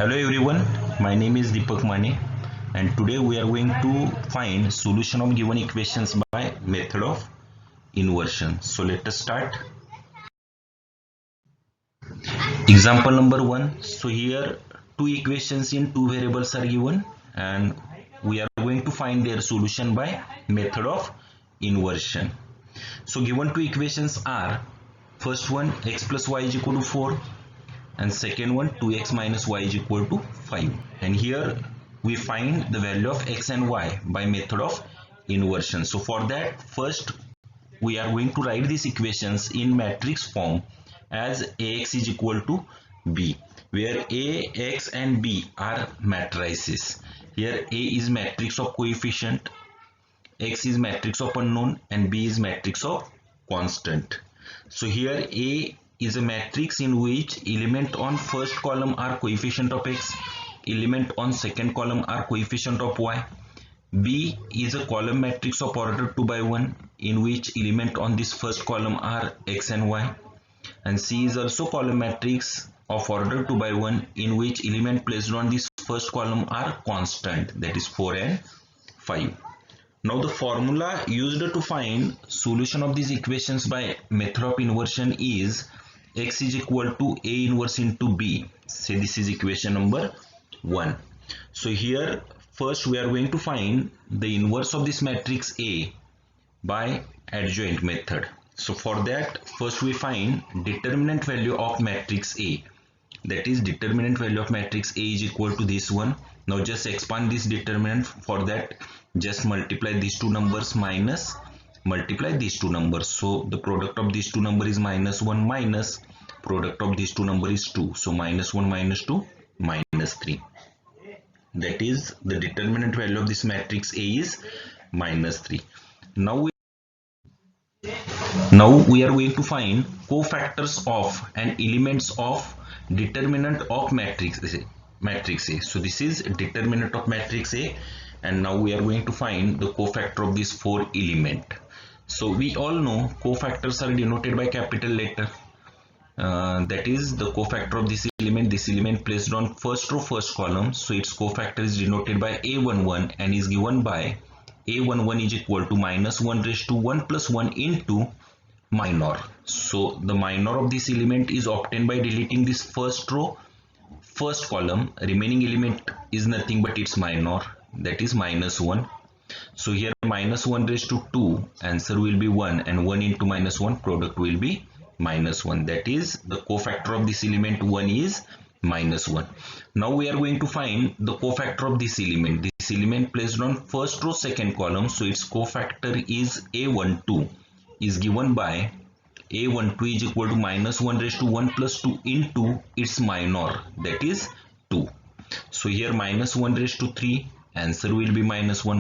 Hello everyone, my name is Deepak Mane and today we are going to find solution of given equations by method of inversion. So let us start. Example number 1. So here two equations in two variables are given and we are going to find their solution by method of inversion. So given two equations are first one x plus y is equal to 4 and second one 2x minus y is equal to 5, and here we find the value of x and y by method of inversion. So for that, first we are going to write these equations in matrix form as ax is equal to b, where a, x and b are matrices. Here a is matrix of coefficient, x is matrix of unknown, and b is matrix of constant. So here a is a matrix in which element on first column are coefficient of x, element on second column are coefficient of y. B is a column matrix of order 2 by 1 in which element on this first column are x and y. And C is also column matrix of order 2 by 1 in which element placed on this first column are constant, that is 4 and 5. Now the formula used to find solution of these equations by method of inversion is x is equal to A inverse into B. Say this is equation number 1. So here first we are going to find the inverse of this matrix A by adjoint method. So for that, first we find determinant value of matrix A. That is, determinant value of matrix A is equal to this one. Now just expand this determinant. For that, just multiply these two numbers minus multiply these two numbers. So the product of these two numbers is minus 1 minus product of these two numbers is 2. So minus 1 minus 2 minus 3. That is, the determinant value of this matrix A is minus 3. Now we are going to find cofactors of and elements of determinant of matrix A. So this is determinant of matrix A, and now we are going to find the cofactor of this 4 element. So we all know cofactors are denoted by capital letter. That is, the cofactor of this element placed on first row first column. So its cofactor is denoted by A11 and is given by A11 is equal to minus 1 raised to 1 plus 1 into minor. So the minor of this element is obtained by deleting this first row first column. Remaining element is nothing but its minor, that is minus 1. So here minus 1 raised to 2, answer will be 1, and 1 into minus 1, product will be minus 1. That is, the cofactor of this element 1 is minus 1. Now we are going to find the cofactor of this element. This element placed on first row second column, so its cofactor is A12 is given by A12 is equal to minus 1 raised to 1 plus 2 into its minor, that is 2. So here minus 1 raised to 3, answer will be minus 1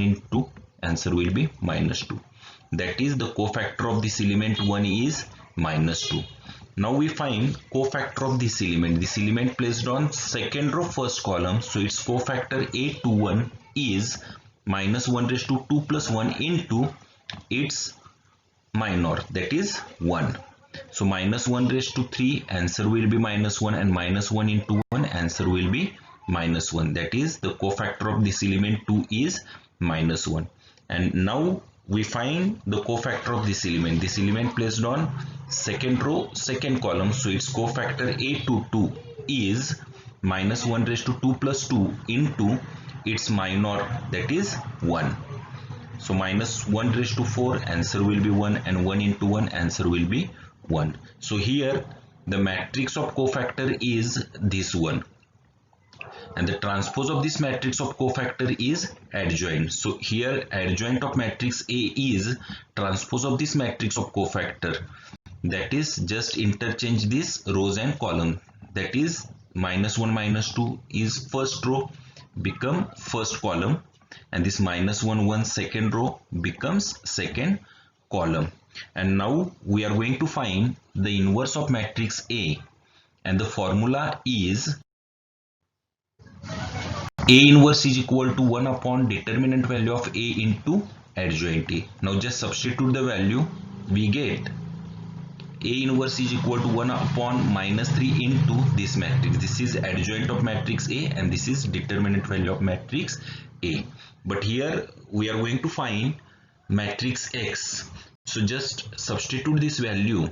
into answer will be minus 2. That is, the cofactor of this element 1 is minus 2. Now we find cofactor of this element. This element placed on second row first column, so its cofactor A21 is minus 1 raised to 2 plus 1 into its minor, that is 1. So minus 1 raised to 3, answer will be minus 1, and minus 1 into 1, answer will be minus 1. That is, the cofactor of this element 2 is minus 1. And now we find the cofactor of this element. This element placed on second row second column, so its cofactor A22 is minus 1 raised to 2 plus 2 into its minor, that is 1. So minus 1 raised to 4, answer will be 1, and 1 into 1, answer will be 1. So here the matrix of cofactor is this one, and the transpose of this matrix of cofactor is adjoint. So here adjoint of matrix A is transpose of this matrix of cofactor. That is, just interchange this rows and column. That is, minus 1 minus 2 is first row become first column, and this minus 1 1 second row becomes second column. And now we are going to find the inverse of matrix A, and the formula is A inverse is equal to 1 upon determinant value of A into adjoint A. Now just substitute the value, we get A inverse is equal to 1 upon minus 3 into this matrix. This is adjoint of matrix A and this is determinant value of matrix A. But here we are going to find matrix X. So just substitute this value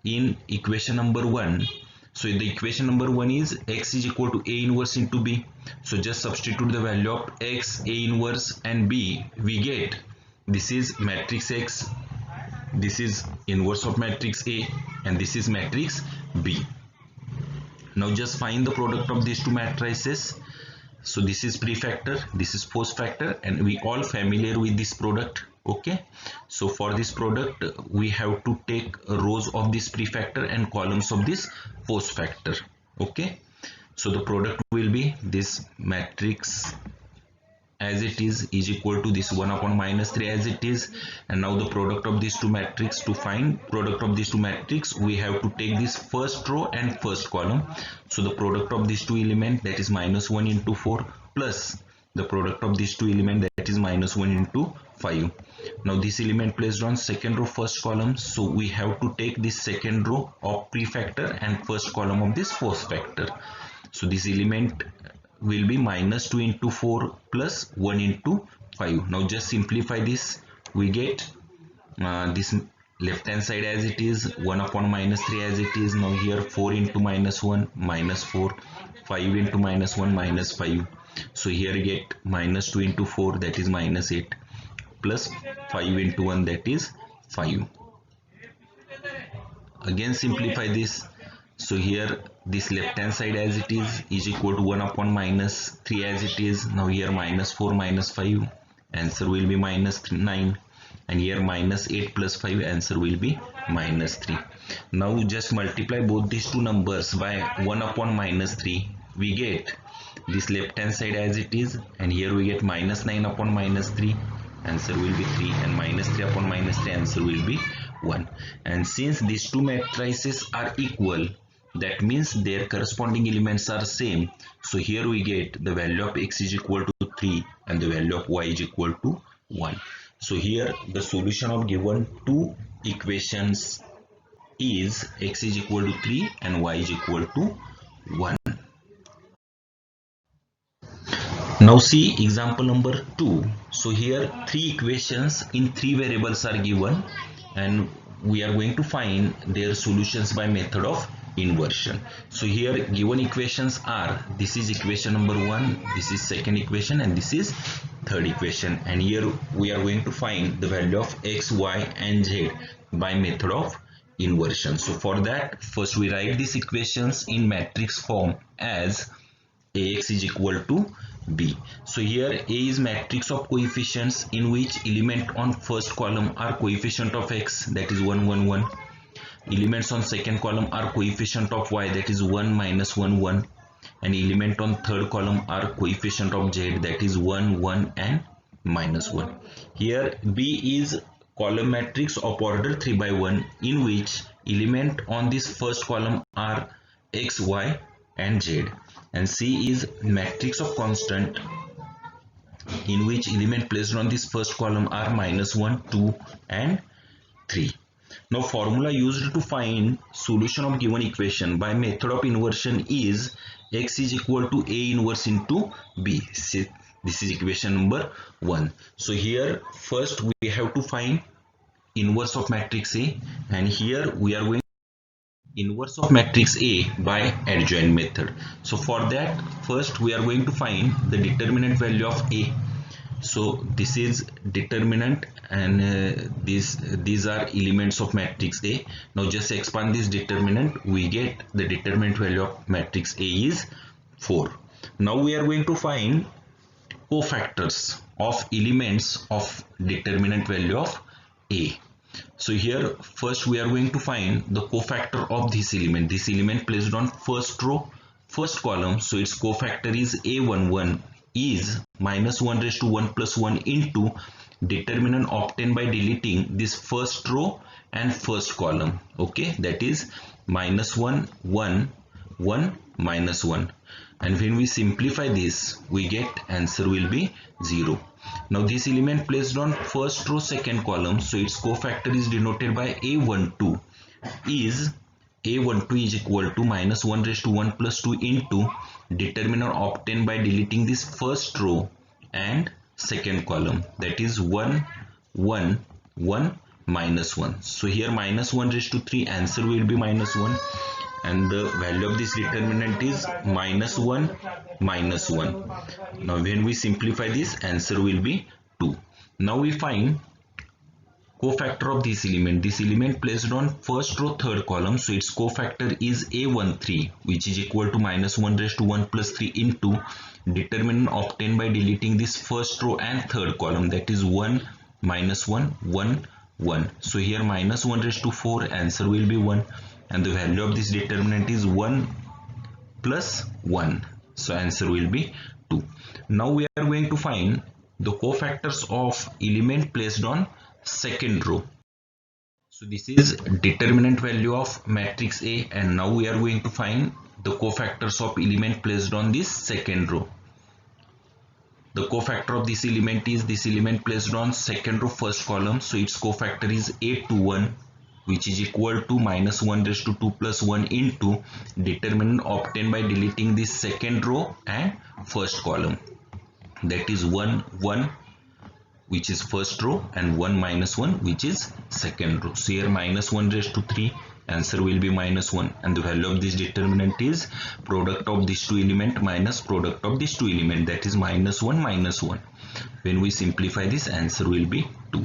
in equation number 1. So the equation number 1 is X is equal to A inverse into B. So just substitute the value of X, A inverse and B. We get this is matrix X, this is inverse of matrix A and this is matrix B. Now just find the product of these two matrices. So this is prefactor, this is post factor, and we all familiar with this product. Okay, so for this product we have to take rows of this prefactor and columns of this post factor. Okay, so the product will be this matrix as it is equal to this 1 upon minus 3 as it is. And now the product of these two matrix, to find product of these two matrix we have to take this first row and first column. So the product of these two element, that is minus 1 into 4, plus the product of these two element, that is minus 1 into 5. Now this element placed on second row first column, so we have to take this second row of prefactor and first column of this post factor. So this element will be minus 2 into 4 plus 1 into 5. Now just simplify this, we get this left hand side as it is, 1 upon minus 3 as it is. Now here 4 into minus 1 minus 4, 5 into minus 1 minus 5. So here you get minus 2 into 4, that is minus 8, plus 5 into 1, that is 5. Again simplify this. So here this left hand side as it is equal to 1 upon minus 3 as it is. Now here minus 4 minus 5, answer will be minus 9, and here minus 8 plus 5, answer will be minus 3. Now just multiply both these two numbers by 1 upon minus 3. We get this left hand side as it is, and here we get minus 9 upon minus 3, answer will be 3, and minus 3 upon minus 3, answer will be 1. And since these two matrices are equal, that means their corresponding elements are same. So here we get the value of X is equal to 3 and the value of Y is equal to 1. So here the solution of given two equations is X is equal to 3 and Y is equal to 1. Now see example number 2. So here three equations in three variables are given and we are going to find their solutions by method of inversion. So here given equations are, this is equation number 1, this is second equation, and this is third equation, and here we are going to find the value of X, Y and Z by method of inversion. So for that, first we write these equations in matrix form as Ax is equal to B. So here A is matrix of coefficients in which element on first column are coefficient of X, that is 1 1 1. Elements on second column are coefficient of Y, that is 1 minus 1 1, and element on third column are coefficient of Z, that is 1 1 and minus 1. Here B is column matrix of order 3 by 1 in which element on this first column are X, Y and Z, and C is matrix of constant in which element placed on this first column are minus 1, 2 and 3. Now formula used to find solution of given equation by method of inversion is X is equal to A inverse into B. This is equation number 1. So here first we have to find inverse of matrix A, and here we are going inverse of matrix A by adjoint method. So for that, first we are going to find the determinant value of A. So this is determinant, and these are elements of matrix A. Now just expand this determinant, we get the determinant value of matrix A is 4. Now we are going to find cofactors of elements of determinant value of A. So here first we are going to find the cofactor of this element placed on first row first column. So its cofactor is A11 is minus 1 raised to 1 plus 1 into determinant obtained by deleting this first row and first column. Okay, that is minus 1 1 1 minus 1, and when we simplify this we get answer will be 0. Now this element placed on first row second column, so its cofactor is denoted by A12 is A12 is equal to minus 1 raised to 1 plus 2 into determinant obtained by deleting this first row and second column, that is 1 1 1 minus 1. So here minus 1 raised to 3, answer will be minus 1, and the value of this determinant is minus 1 minus 1. Now when we simplify this, answer will be 2. Now we find cofactor of this element placed on first row third column, so its cofactor is A13, which is equal to minus 1 raised to 1 plus 3 into determinant obtained by deleting this first row and third column, that is 1 minus 1 1 1. So here minus 1 raised to 4, answer will be 1, and the value of this determinant is 1 plus 1, so answer will be 2. Now we are going to find the cofactors of element placed on second row. So this is determinant value of matrix A, and now we are going to find the cofactors of element placed on this second row. The cofactor of this element is this element placed on second row first column, so its cofactor is A21, which is equal to minus 1 raised to 2 plus 1 into determinant obtained by deleting this second row and first column, that is 1 1, which is first row, and 1 minus 1, which is second row. So here minus 1 raised to 3, answer will be minus 1, and the value of this determinant is product of these two element minus product of these two element, that is minus 1 minus 1. When we simplify this, answer will be 2.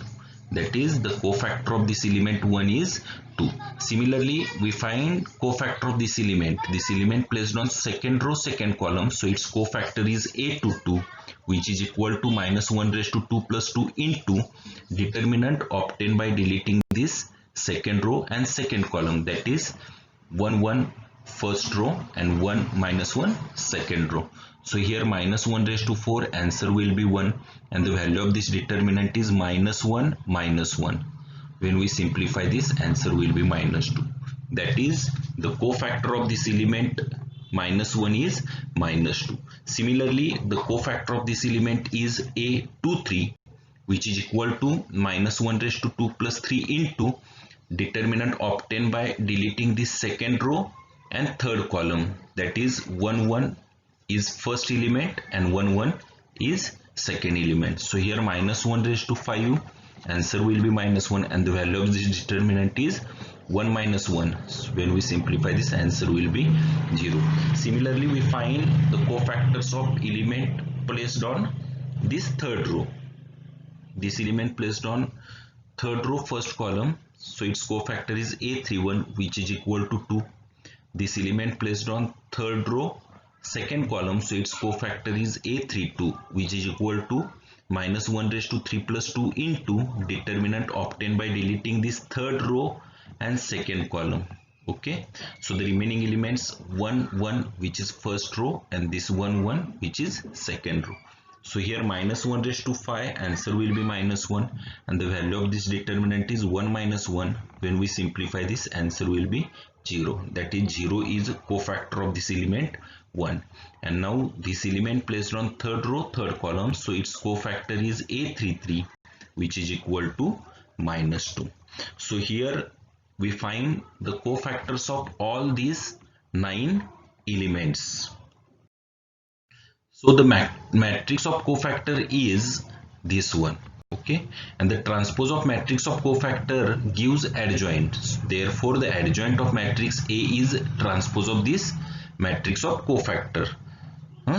That is the cofactor of this element 1 is 2. Similarly, we find cofactor of this element placed on second row second column, so its cofactor is A22, which is equal to minus 1 raised to 2 plus 2 into determinant obtained by deleting this second row and second column, that is 1 1 first row and 1 minus 1 second row. So here minus 1 raised to 4, answer will be 1, and the value of this determinant is minus 1 minus 1. When we simplify this, answer will be minus 2. That is the cofactor of this element minus 1 is minus 2. Similarly, the cofactor of this element is A23, which is equal to minus 1 raised to 2 plus 3 into determinant obtained by deleting this second row and third column, that is 1 1 is first element and 1 1 is second element. So here minus 1 raised to 5, answer will be minus 1, and the value of this determinant is 1 minus 1. So when we simplify this, answer will be 0. Similarly, we find the cofactors of element placed on this third row. This element placed on third row first column, so its cofactor is A31, which is equal to 2. This element placed on third row second column, so its cofactor is A32, which is equal to minus 1 raised to 3 plus 2 into determinant obtained by deleting this third row and second column. Okay, so the remaining elements 1 1, which is first row, and this 1 1, which is second row. So here minus 1 raised to 5, answer will be minus 1, and the value of this determinant is 1 minus 1. When we simplify this, answer will be 0. That is 0 is cofactor of this element 1. And now this element placed on third row third column, so its cofactor is A33, which is equal to minus 2. So here we find the cofactors of all these 9 elements. So the matrix of cofactor is this one, okay, and the transpose of matrix of cofactor gives adjoint. Therefore the adjoint of matrix A is transpose of this matrix of cofactor.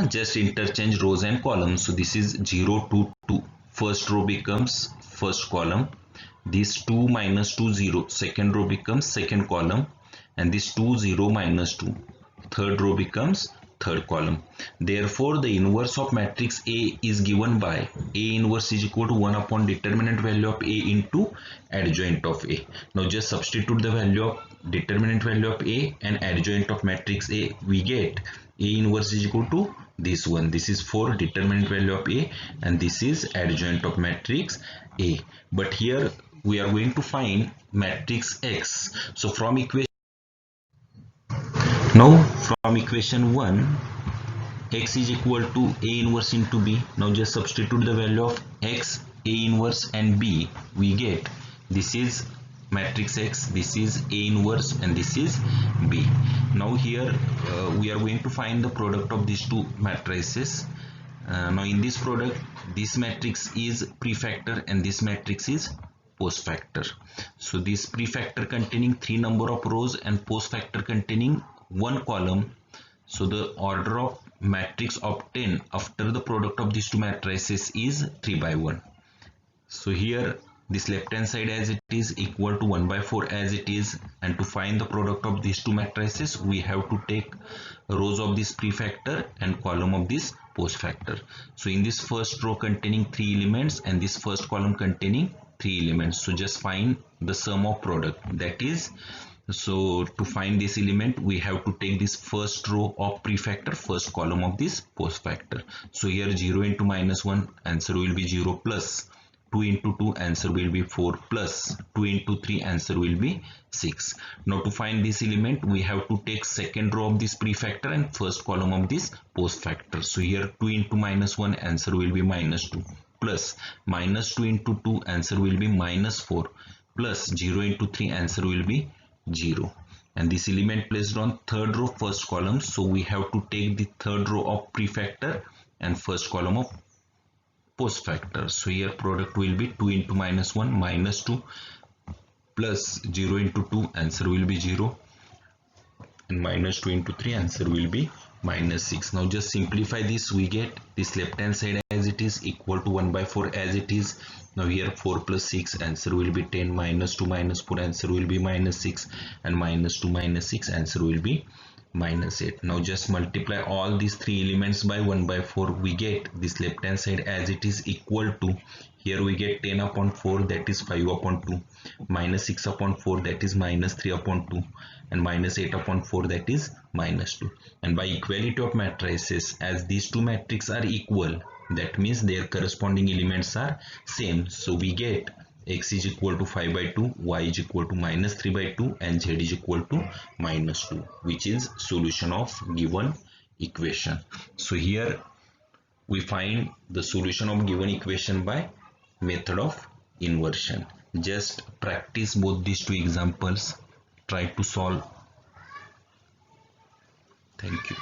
Just interchange rows and columns. So this is 0 2 2, first row becomes first column, this 2 minus 2 0, second row becomes second column, and this 2 0 minus 2, third row becomes third column. Therefore the inverse of matrix A is given by A inverse is equal to 1 upon determinant value of A into adjoint of A. Now just substitute the value of determinant value of A and adjoint of matrix A. We get A inverse is equal to this one. This is for determinant value of A, and this is adjoint of matrix A. But here we are going to find matrix X. So from equation from equation 1, X is equal to A inverse into B. Now just substitute the value of X, A inverse and B. We get this is matrix X, this is A inverse and this is B. Now here we are going to find the product of these two matrices. Now in this product, this matrix is prefactor and this matrix is postfactor. So this prefactor containing 3 number of rows and postfactor containing 1 column. So the order of matrix obtained after the product of these two matrices is 3 by 1. So here this left hand side as it is equal to 1 by 4 as it is, and to find the product of these two matrices we have to take rows of this prefactor and column of this postfactor. So in this first row containing 3 elements and this first column containing 3 elements, so just find the sum of product. That is, so to find this element we have to take this first row of prefactor, first column of this postfactor. So here 0 into minus 1, answer will be 0, plus 2 into 2, answer will be 4, plus 2 into 3, answer will be 6. Now to find this element we have to take second row of this prefactor and first column of this postfactor. So here 2 into minus 1, answer will be minus 2, plus minus 2 into 2, answer will be minus 4, plus 0 into 3, answer will be 0. And this element placed on third row first column, so we have to take the third row of prefactor and first column of postfactor. So here product will be 2 into minus 1, minus 2, plus 0 into 2, answer will be 0, and minus 2 into 3, answer will be minus 6. Now just simplify this, we get this left hand side as it is equal to 1 by 4 as it is. Now here 4 plus 6, answer will be 10, minus 2 minus 4, answer will be minus 6, and minus 2 minus 6, answer will be minus 8. Now just multiply all these 3 elements by 1 by 4, we get this left hand side as it is equal to, here we get 10 upon 4, that is 5 upon 2, minus 6 upon 4, that is minus 3 upon 2, and minus 8 upon 4, that is minus 2. And by equality of matrices, as these two matrices are equal, that means their corresponding elements are same. So we get x is equal to 5 by 2, y is equal to minus 3 by 2, and z is equal to minus 2, which is solution of given equation. So here we find the solution of given equation by method of inversion. Just practice both these two examples, try to solve. Thank you.